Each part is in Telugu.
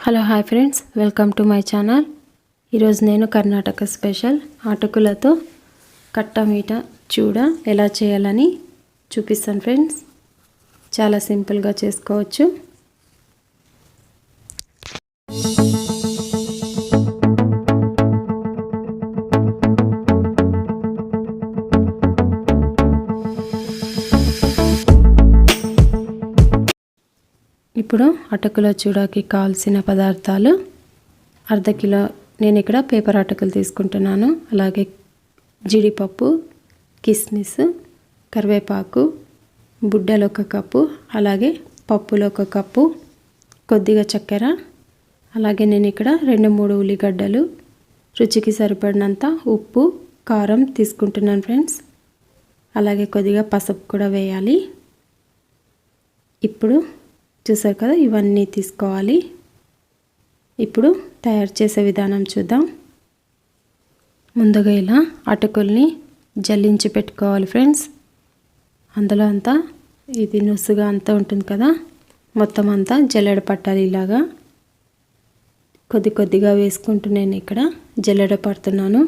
Hello hi friends, welcome to my channel. ఈరోజు నేను కర్ణాటక స్పెషల్ అటుకులతో కట్ట మీట చూడ ఎలా చేయాలని చూపిస్తాను ఫ్రెండ్స్. చాలా సింపుల్గా చేసుకోవచ్చు. ఇప్పుడు అటుకుల చూడకి కావాల్సిన పదార్థాలు: అర్ధ కిలో నేను ఇక్కడ పేపర్ అటుకులు తీసుకుంటున్నాను. అలాగే జీడిపప్పు, కిస్మిస్, కరివేపాకు, బుడ్డలు 1 కప్పు, అలాగే పప్పులు 1 కప్పు, కొద్దిగా చక్కెర, అలాగే నేను ఇక్కడ 2-3 ఉల్లిగడ్డలు, రుచికి సరిపడినంత ఉప్పు, కారం తీసుకుంటున్నాను ఫ్రెండ్స్. అలాగే కొద్దిగా పసుపు కూడా వేయాలి. ఇప్పుడు చూసారు కదా, ఇవన్నీ తీసుకోవాలి. ఇప్పుడు తయారు చేసే విధానం చూద్దాం. ముందుగా ఇలా అటుకుల్ని జల్లించి పెట్టుకోవాలి ఫ్రెండ్స్. అందులో అంతా ఇది నుసుగా అంతా ఉంటుంది కదా, మొత్తం అంతా జల్లెడ పట్టాలి. ఇలాగా కొద్దిగా వేసుకుంటూ నేను ఇక్కడ జల్లెడ పడుతున్నాను.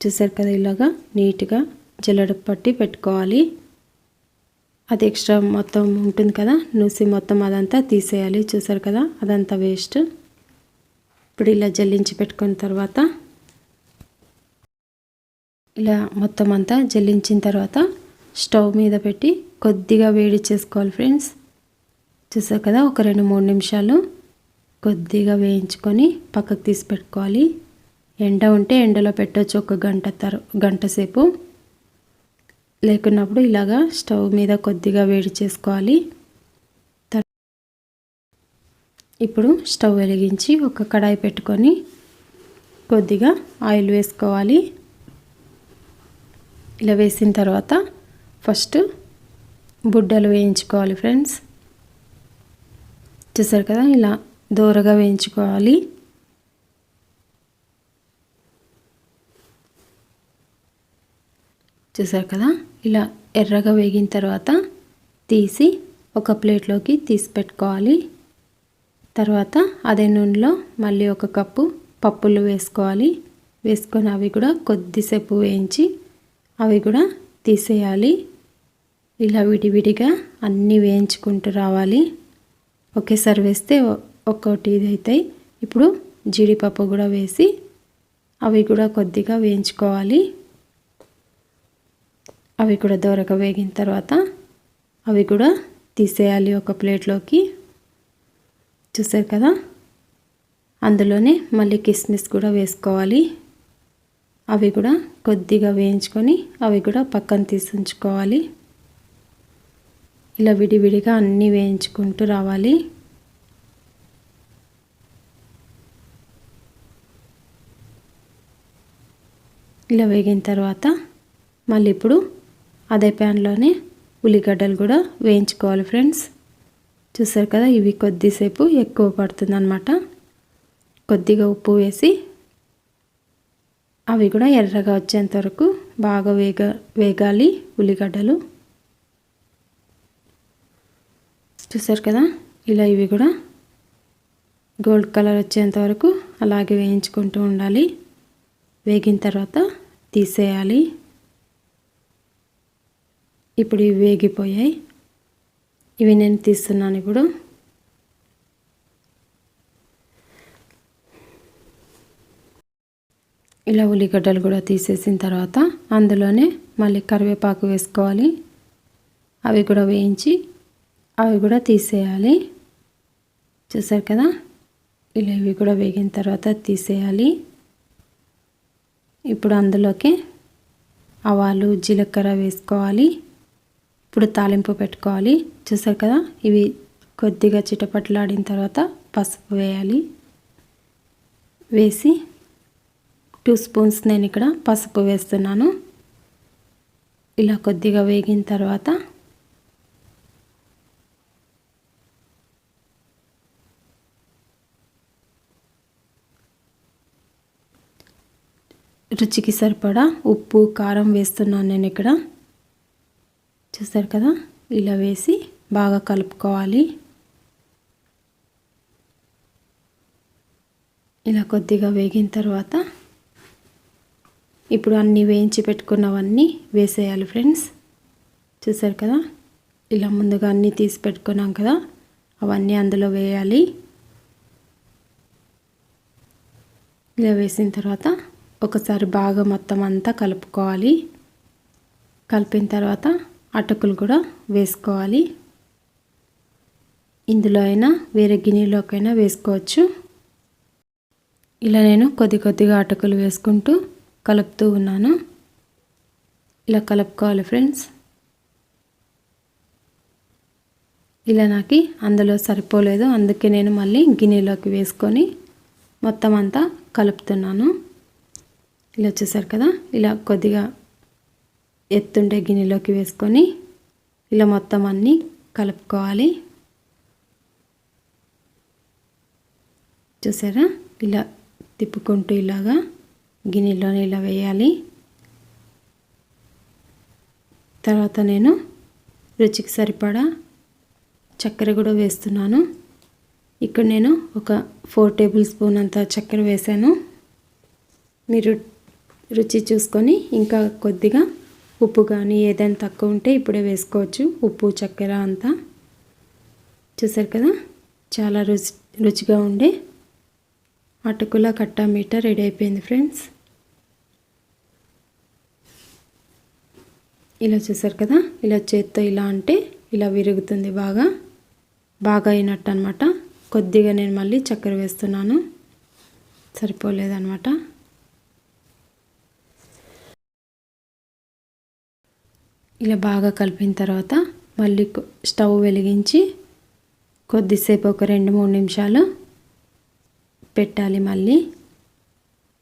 చూసారు కదా, ఇలాగా నీట్గా జల్లెడ పట్టి పెట్టుకోవాలి. అది ఎక్స్ట్రా మొత్తం ఉంటుంది కదా, నుసి మొత్తం అదంతా తీసేయాలి. చూసారు కదా, అదంతా వేస్ట్. ఇప్పుడు ఇలా జల్లించి పెట్టుకున్న తర్వాత ఇలా మొత్తం అంతా జల్లించిన తర్వాత స్టవ్ మీద పెట్టి కొద్దిగా వేడి చేసుకోవాలి ఫ్రెండ్స్. చూసారు కదా, ఒక 2-3 నిమిషాలు కొద్దిగా వేయించుకొని పక్కకు తీసి పెట్టుకోవాలి. ఎండ ఉంటే ఎండలో పెట్టవచ్చు, 1 గంట సేపు. లేకున్నప్పుడు ఇలాగా స్టవ్ మీద కొద్దిగా వేడి చేసుకోవాలి. ఇప్పుడు స్టవ్ వెలిగించి ఒక కడాయి పెట్టుకొని కొద్దిగా ఆయిల్ వేసుకోవాలి. ఇలా వేసిన తర్వాత ఫస్ట్ బుడ్డలు వేయించుకోవాలి ఫ్రెండ్స్. చూసారు కదా, ఇలా దోరగా వేయించుకోవాలి. చూసారు కదా, ఇలా ఎర్రగా వేగిన తర్వాత తీసి ఒక ప్లేట్లోకి తీసి పెట్టుకోవాలి. తర్వాత అదే నూనెలో మళ్ళీ 1 కప్పు పప్పులు వేసుకోవాలి. వేసుకొని అవి కూడా కొద్దిసేపు వేయించి అవి కూడా తీసేయాలి. ఇలా విడివిడిగా అన్నీ వేయించుకుంటూ రావాలి. ఒకేసారి వేస్తే ఒక్కొక్కటి ఇది అవుతాయి. ఇప్పుడు జీడిపప్పు కూడా వేసి అవి కూడా కొద్దిగా వేయించుకోవాలి. అవి కూడా దోరగా వేగిన తర్వాత అవి కూడా తీసేయాలి ఒక ప్లేట్లోకి. చూసారు కదా, అందులోనే మళ్ళీ కిస్మిస్ కూడా వేసుకోవాలి. అవి కూడా కొద్దిగా వేయించుకొని అవి కూడా పక్కన తీసి ఉంచుకోవాలి. ఇలా విడివిడిగా అన్నీ వేయించుకుంటూ రావాలి. ఇలా వేగిన తర్వాత మళ్ళీ ఇప్పుడు అదే ప్యాన్లోనే ఉల్లిగడ్డలు కూడా వేయించుకోవాలి ఫ్రెండ్స్. చూసారు కదా, ఇవి కొద్దిసేపు ఎక్కువ పడుతుంది అన్నమాట. కొద్దిగా ఉప్పు వేసి అవి కూడా ఎర్రగా వచ్చేంత వరకు బాగా వేగాలి ఉల్లిగడ్డలు. చూసారు కదా, ఇలా ఇవి కూడా గోల్డ్ కలర్ వచ్చేంత వరకు అలాగే వేయించుకుంటూ ఉండాలి. వేగిన తర్వాత తీసేయాలి. ఇప్పుడు ఇవి వేగిపోయాయి. ఇవి నేను తీస్తున్నాను. ఇప్పుడు ఇలా ఉల్లిగడ్డలు కూడా తీసేసిన తర్వాత అందులోనే మళ్ళీ కరివేపాకు వేసుకోవాలి. అవి కూడా వేయించి అవి కూడా తీసేయాలి. చూసారు కదా, ఇలా ఇవి కూడా వేగిన తర్వాత తీసేయాలి. ఇప్పుడు అందులోకి ఆవాలు, జీలకర్ర వేసుకోవాలి. ఇప్పుడు తాలింపు పెట్టుకోవాలి. చూసారు కదా, ఇవి కొద్దిగా చిటపట్లాడిన తర్వాత పసుపు వేయాలి. వేసి 2 స్పూన్స్ నేను ఇక్కడ పసుపు వేస్తున్నాను. ఇలా కొద్దిగా వేగిన తర్వాత రుచికి సరిపడా ఉప్పు, కారం వేస్తున్నాను నేను ఇక్కడ. చూసారు కదా, ఇలా వేసి బాగా కలుపుకోవాలి. ఇలా కొద్దిగా వేగిన తర్వాత ఇప్పుడు అన్నీ వేయించి పెట్టుకున్నవన్నీ వేసేయాలి ఫ్రెండ్స్. చూసారు కదా, ఇలా ముందుగా అన్నీ తీసి పెట్టుకున్నాం కదా, అవన్నీ అందులో వేయాలి. ఇలా వేసిన తర్వాత ఒకసారి బాగా మొత్తం అంతా కలుపుకోవాలి. కలిపిన తర్వాత అటుకులు కూడా వేసుకోవాలి. ఇందులో అయినా వేరే గిన్నెలోకైనా వేసుకోవచ్చు. ఇలా నేను కొద్దిగా అటుకులు వేసుకుంటూ కలుపుతూ ఉన్నాను. ఇలా కలుపుకోవాలి ఫ్రెండ్స్. ఇలా నాకు అందులో సరిపోలేదు, అందుకే నేను మళ్ళీ గిన్నెలోకి వేసుకొని మొత్తం అంతా కలుపుతున్నాను. ఇలా చూసారు కదా, ఇలా కొద్దిగా ఎత్తుండే గిన్నెలోకి వేసుకొని ఇలా మొత్తం అన్నీ కలుపుకోవాలి. చూసారా, ఇలా తిప్పుకుంటూ ఇలాగా గిన్నెలోనే ఇలా వేయాలి. తర్వాత నేను రుచికి సరిపడా చక్కెర కూడా వేస్తున్నాను. ఇక్కడ నేను ఒక 4 టేబుల్ స్పూన్ అంత చక్కెర వేసాను. మీరు రుచి చూసుకొని ఇంకా కొద్దిగా ఉప్పు కానీ ఏదైనా తక్కువ ఉంటే ఇప్పుడే వేసుకోవచ్చు. ఉప్పు చక్కెర అంతా చూసారు కదా, చాలా రుచిగా ఉండే అటుకుల కట్టా మీఠా రెడీ అయిపోయింది ఫ్రెండ్స్. ఇలా చూసారు కదా, ఇలా చేత్తో ఇలా అంటే ఇలా విరుగుతుంది, బాగా అయినట్టు అనమాట. కొద్దిగా నేను మళ్ళీ చక్కెర వేస్తున్నాను, సరిపోలేదన్నమాట. ఇలా బాగా కలిపిన తర్వాత మళ్ళీ స్టవ్ వెలిగించి కొద్దిసేపు ఒక 2-3 నిమిషాలు పెట్టాలి. మళ్ళీ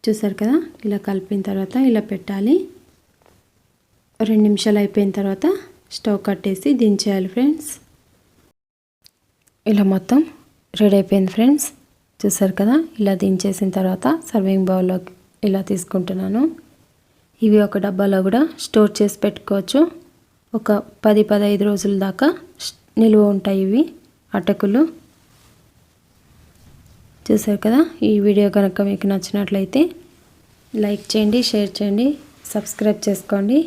చూసారు కదా, ఇలా కలిపిన తర్వాత ఇలా పెట్టాలి. 2 నిమిషాలు అయిపోయిన తర్వాత స్టవ్ కట్టేసి దించేయాలి ఫ్రెండ్స్. ఇలా మొత్తం రెడీ అయిపోయింది ఫ్రెండ్స్. చూసారు కదా, ఇలా దించేసిన తర్వాత సర్వింగ్ బౌల్లోకి ఇలా తీసుకుంటున్నాను. ఇవి ఒక డబ్బాలో కూడా స్టోర్ చేసి పెట్టుకోవచ్చు. ఒక 10-15 రోజుల దాకా నిల్వ ఉంటాయి ఇవి అటుకులు. చూసారు కదా, ఈ వీడియో కనుక మీకు నచ్చినట్లయితే లైక్ చేయండి, షేర్ చేయండి, సబ్స్క్రైబ్ చేసుకోండి.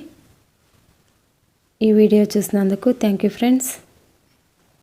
ఈ వీడియో చూసినందుకు థ్యాంక్ యూ ఫ్రెండ్స్.